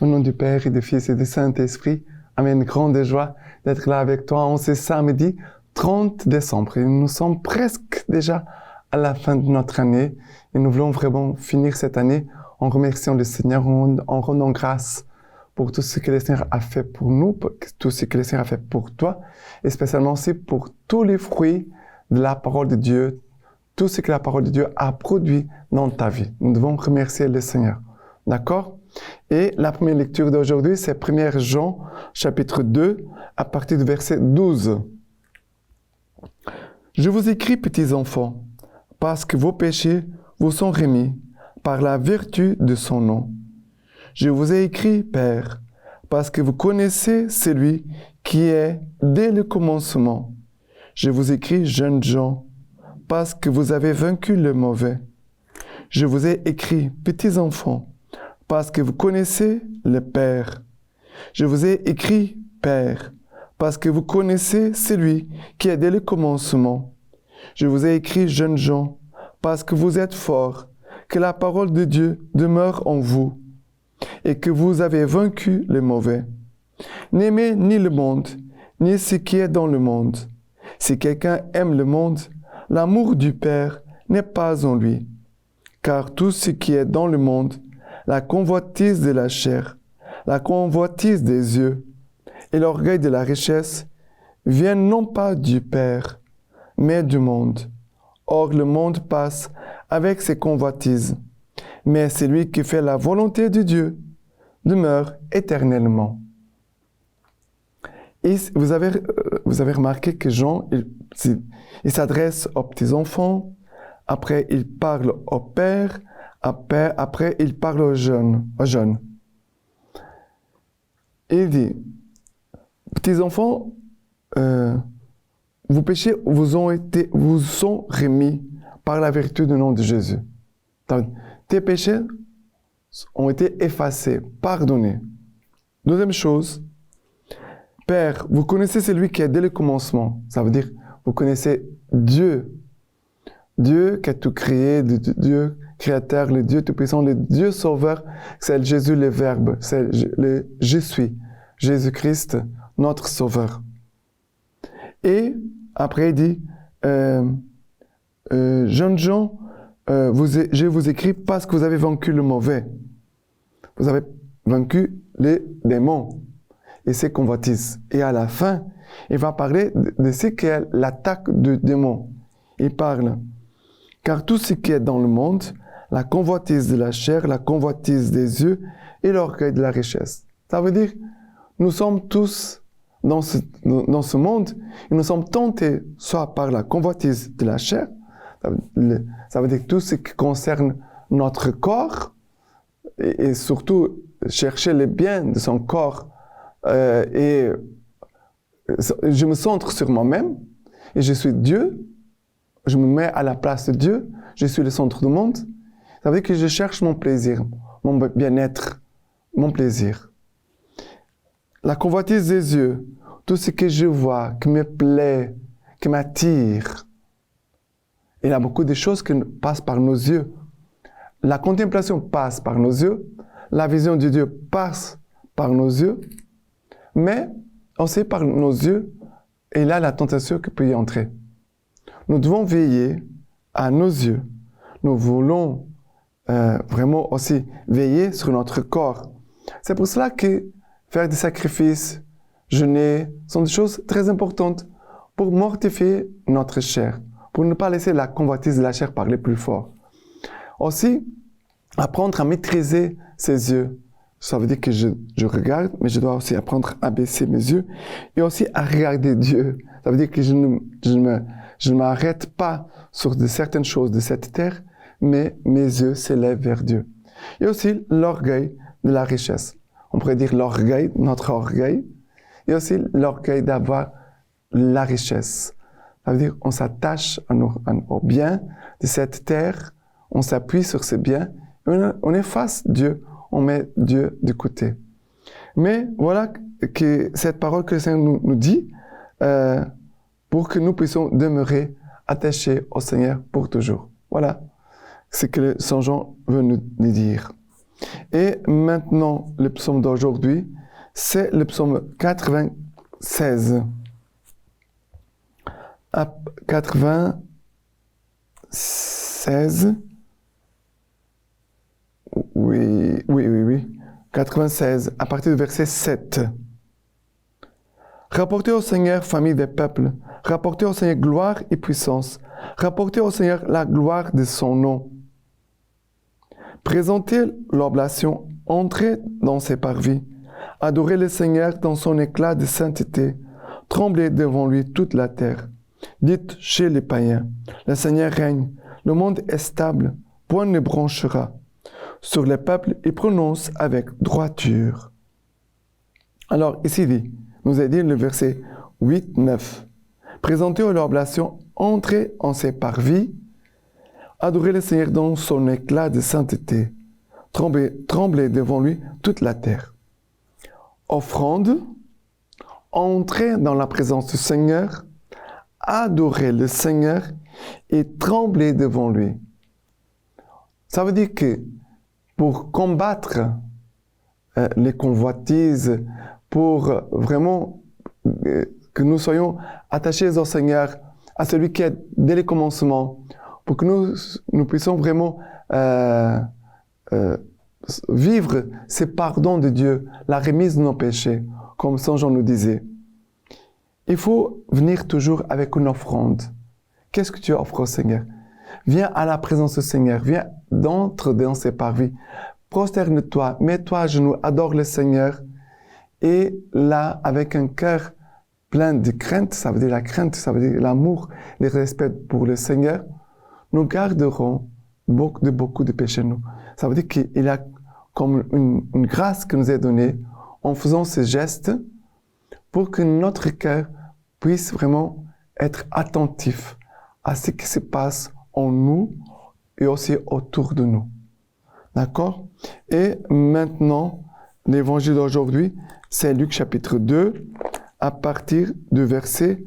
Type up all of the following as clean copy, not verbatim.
Au nom du Père et du Fils et du Saint-Esprit, Amen. Grande joie d'être là avec toi en ce samedi 30 décembre. Et nous sommes presque déjà à la fin de notre année et nous voulons vraiment finir cette année en remerciant le Seigneur, en rendant grâce pour tout ce que le Seigneur a fait pour nous, pour tout ce que le Seigneur a fait pour toi, et spécialement aussi pour tous les fruits de la parole de Dieu, tout ce que la parole de Dieu a produit dans ta vie. Nous devons remercier le Seigneur. D'accord? Et la première lecture d'aujourd'hui, c'est 1 Jean, chapitre 2, à partir du verset 12. Je vous écris, petits enfants, parce que vos péchés vous sont remis par la vertu de son nom. Je vous ai écrit, Père, parce que vous connaissez celui qui est dès le commencement. Je vous écris, jeunes gens, parce que vous avez vaincu le mauvais. Je vous ai écrit, petits enfants, parce que vous connaissez le Père. Je vous ai écrit, Père, parce que vous connaissez celui qui est dès le commencement. Je vous ai écrit, jeunes gens, parce que vous êtes forts, que la parole de Dieu demeure en vous, et que vous avez vaincu le mauvais. N'aimez ni le monde, ni ce qui est dans le monde. Si quelqu'un aime le monde, l'amour du Père n'est pas en lui. Car tout ce qui est dans le monde, la convoitise de la chair, la convoitise des yeux et l'orgueil de la richesse, viennent non pas du Père, mais du monde. Or le monde passe avec ses convoitises, mais celui qui fait la volonté de Dieu demeure éternellement. Et vous avez remarqué que Jean, il s'adresse aux petits-enfants, après il parle au Père, après il parle aux jeunes. Il dit, petits-enfants, vos péchés vous sont remis par la vertu du nom de Jésus. Tes péchés ont été effacés, pardonnés. Deuxième chose, Père, vous connaissez celui qui est dès le commencement. Ça veut dire, vous connaissez Dieu. Dieu qui a tout créé, Dieu créateur, le Dieu tout-puissant, le Dieu sauveur, c'est Jésus le Verbe, c'est le Je suis, Jésus-Christ, notre sauveur. Et après il dit, jeunes gens, je vous écris parce que vous avez vaincu le mauvais. Vous avez vaincu les démons et ses convoitises. Et à la fin, il va parler de ce qu'est l'attaque du démon. Il parle, car tout ce qui est dans le monde, la convoitise de la chair, la convoitise des yeux et l'orgueil de la richesse. Ça veut dire, nous sommes tous dans ce monde, et nous sommes tentés soit par la convoitise de la chair, ça veut dire tout ce qui concerne notre corps, et surtout chercher le bien de son corps, et je me centre sur moi-même, et je suis Dieu, je me mets à la place de Dieu, je suis le centre du monde. Ça veut dire que je cherche mon plaisir, mon bien-être, mon plaisir. La convoitise des yeux, tout ce que je vois, qui me plaît, qui m'attire. Il y a beaucoup de choses qui passent par nos yeux. La contemplation passe par nos yeux, la vision de Dieu passe par nos yeux, mais aussi par nos yeux, et là la tentation qui peut y entrer. Nous devons veiller à nos yeux. Nous voulons vraiment aussi veiller sur notre corps. C'est pour cela que faire des sacrifices, jeûner, sont des choses très importantes pour mortifier notre chair, pour ne pas laisser la convoitise de la chair parler plus fort. Aussi, apprendre à maîtriser ses yeux. Ça veut dire que je regarde, mais je dois aussi apprendre à baisser mes yeux et aussi à regarder Dieu. Ça veut dire que je ne m'arrête pas sur certaines choses de cette terre, mais mes yeux s'élèvent vers Dieu. Et aussi l'orgueil de la richesse. On pourrait dire l'orgueil, notre orgueil, et aussi l'orgueil d'avoir la richesse. Ça veut dire qu'on s'attache au bien de cette terre, on s'appuie sur ces biens, on efface Dieu, on met Dieu de côté. Mais voilà que cette parole que le Seigneur nous dit, pour que nous puissions demeurer attachés au Seigneur pour toujours. Voilà ce que Saint Jean veut nous dire. Et maintenant, le psaume d'aujourd'hui, c'est le psaume 96. 96. Oui. 96, à partir du verset 7. Rapportez au Seigneur, famille des peuples. Rapportez au Seigneur gloire et puissance. Rapportez au Seigneur la gloire de son nom. Présentez l'oblation, entrez dans ses parvis. Adorez le Seigneur dans son éclat de sainteté. Tremblez devant lui toute la terre. Dites chez les païens, le Seigneur règne, le monde est stable, point ne branchera. Sur les peuples, il prononce avec droiture. Alors, ici dit, nous a dit le verset 8, 9. Présentez l'oblation, entrez en ses parvis, adorez le Seigneur dans son éclat de sainteté. Tremblez devant lui toute la terre. Offrande, entrez dans la présence du Seigneur, adorez le Seigneur et tremblez devant lui. Ça veut dire que pour combattre les convoitises, pour vraiment que nous soyons attachés au Seigneur, à celui qui est dès le commencement, pour que nous puissions vraiment vivre ces pardons de Dieu, la remise de nos péchés, comme Saint Jean nous disait. Il faut venir toujours avec une offrande. Qu'est-ce que tu offres au Seigneur? Viens à la présence du Seigneur, viens d'entre dans ses parvis, prosterne-toi, mets-toi à genoux, adore le Seigneur, et là, avec un cœur plein de crainte, ça veut dire la crainte, ça veut dire l'amour, le respect pour le Seigneur, nous garderons beaucoup de péchés nous. Ça veut dire qu'il y a comme une grâce qui nous est donnée en faisant ces gestes pour que notre cœur puisse vraiment être attentif à ce qui se passe en nous et aussi autour de nous. D'accord? Et maintenant, l'évangile d'aujourd'hui, c'est Luc chapitre 2, à partir du verset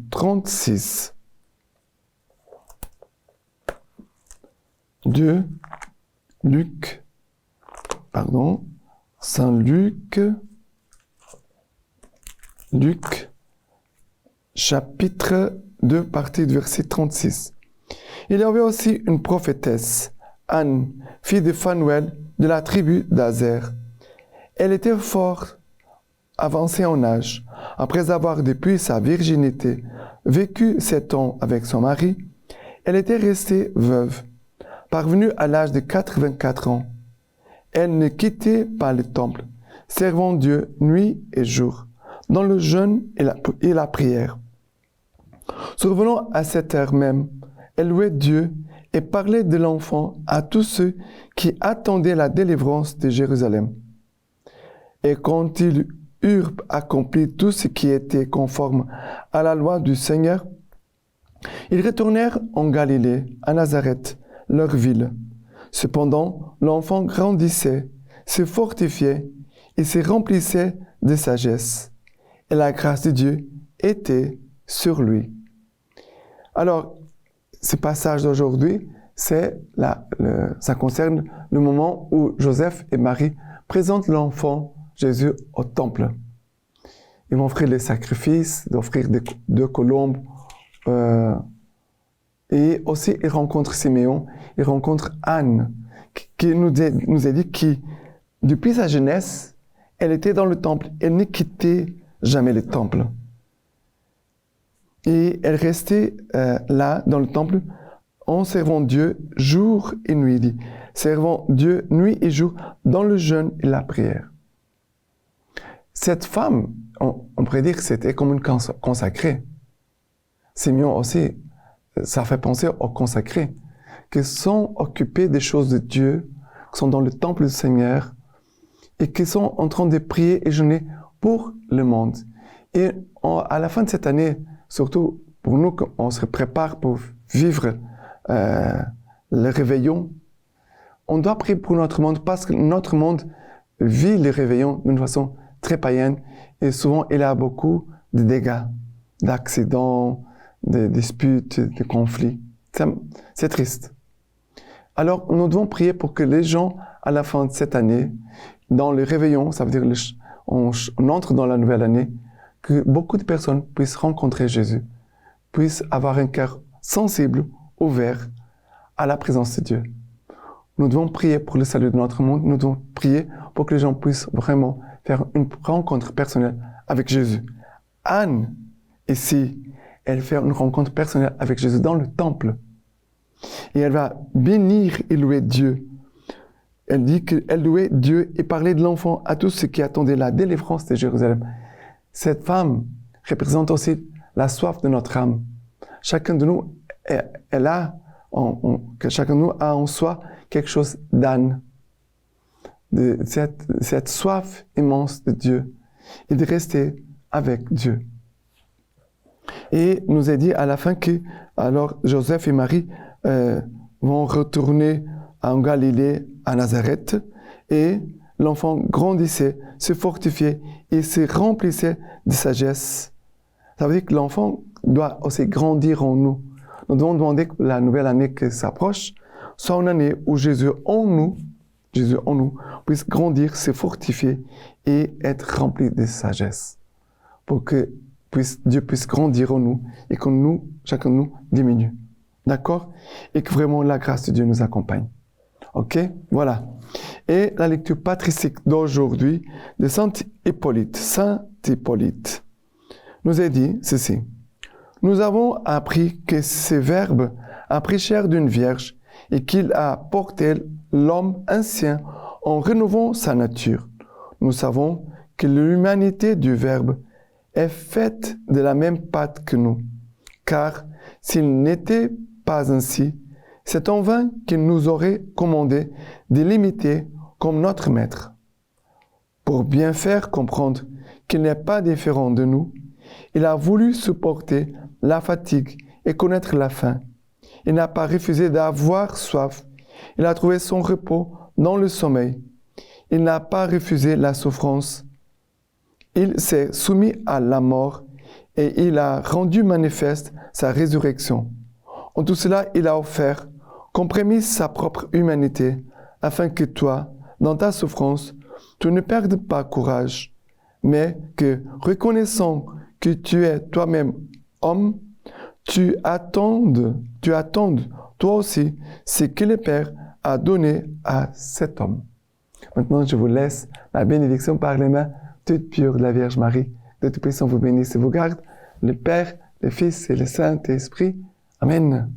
36. De Luc, Saint Luc, chapitre 2, partie du verset 36. Il y avait aussi une prophétesse, Anne, fille de Phanuel, de la tribu d'Azer. Elle était fort avancée en âge. Après avoir, depuis sa virginité, vécu 7 ans avec son mari, elle était restée veuve. Parvenue à l'âge de 84 ans, elle ne quittait pas le temple, servant Dieu nuit et jour, dans le jeûne et la prière. Survenant à cette heure même, elle louait Dieu et parlait de l'enfant à tous ceux qui attendaient la délivrance de Jérusalem. Et quand ils eurent accompli tout ce qui était conforme à la loi du Seigneur, ils retournèrent en Galilée, à Nazareth, leur ville. Cependant, l'enfant grandissait, se fortifiait et se remplissait de sagesse. Et la grâce de Dieu était sur lui. Alors, ce passage d'aujourd'hui, ça concerne le moment où Joseph et Marie présentent l'enfant Jésus au temple. Ils vont offrir les sacrifices, d'offrir 2 colombes, et aussi ils rencontrent Siméon, ils rencontrent Anne, qui nous a dit que depuis sa jeunesse, elle était dans le temple, elle ne quittait jamais le temple. Et elle restait là, dans le temple, en servant Dieu jour et nuit, dit, servant Dieu nuit et jour dans le jeûne et la prière. Cette femme, on pourrait dire que c'était comme une consacrée. Simeon aussi, ça fait penser aux consacrés, qui sont occupés des choses de Dieu, qui sont dans le temple du Seigneur, et qui sont en train de prier et jeûner pour le monde. Et à la fin de cette année, surtout pour nous, on se prépare pour vivre le réveillon, on doit prier pour notre monde parce que notre monde vit le réveillon d'une façon très païenne et souvent il a beaucoup de dégâts, d'accidents, de disputes, de conflits. C'est triste. Alors nous devons prier pour que les gens à la fin de cette année, dans le réveillon, ça veut dire on entre dans la nouvelle année, que beaucoup de personnes puissent rencontrer Jésus, puissent avoir un cœur sensible, ouvert à la présence de Dieu. Nous devons prier pour le salut de notre monde, nous devons prier pour que les gens puissent vraiment faire une rencontre personnelle avec Jésus. Anne, ici, elle fait une rencontre personnelle avec Jésus dans le temple. Et elle va bénir et louer Dieu. Elle dit qu'elle louait Dieu et parlait de l'enfant à tous ceux qui attendaient la délivrance de Jérusalem. Cette femme représente aussi la soif de notre âme. Chacun de nous, chacun de nous a en soi quelque chose d'Anne. De cette soif immense de Dieu et de rester avec Dieu. Et nous est dit à la fin que alors Joseph et Marie vont retourner en Galilée, à Nazareth, et l'enfant grandissait, se fortifiait et se remplissait de sagesse. Ça veut dire que l'enfant doit aussi grandir en nous. Nous devons demander que la nouvelle année qui s'approche soit une année où Jésus en nous, puisse grandir, se fortifier et être rempli de sagesse. Pour que Dieu puisse grandir en nous et que nous, chacun de nous, diminue. D'accord? Et que vraiment la grâce de Dieu nous accompagne. Ok? Voilà. Et la lecture patristique d'aujourd'hui de Saint Hippolyte nous a dit ceci. Nous avons appris que ce Verbe a pris chair d'une vierge et qu'il a porté l'homme ancien en rénovant sa nature. Nous savons que l'humanité du Verbe est faite de la même pâte que nous, car s'il n'était pas ainsi, c'est en vain qu'il nous aurait commandé de l'imiter comme notre maître. Pour bien faire comprendre qu'il n'est pas différent de nous, il a voulu supporter la fatigue et connaître la faim. Il n'a pas refusé d'avoir soif. Il a trouvé son repos dans le sommeil. Il n'a pas refusé la souffrance. Il s'est soumis à la mort et il a rendu manifeste sa résurrection. En tout cela, il a offert, compromis sa propre humanité, afin que toi, dans ta souffrance, tu ne perdes pas courage, mais que, reconnaissant que tu es toi-même homme, tu attendes, toi aussi, ce que le Père a donné à cet homme. Maintenant, je vous laisse la bénédiction par les mains toutes pures de la Vierge Marie. De tout puissant vous bénisse et vous garde, le Père, le Fils et le Saint-Esprit. Amen.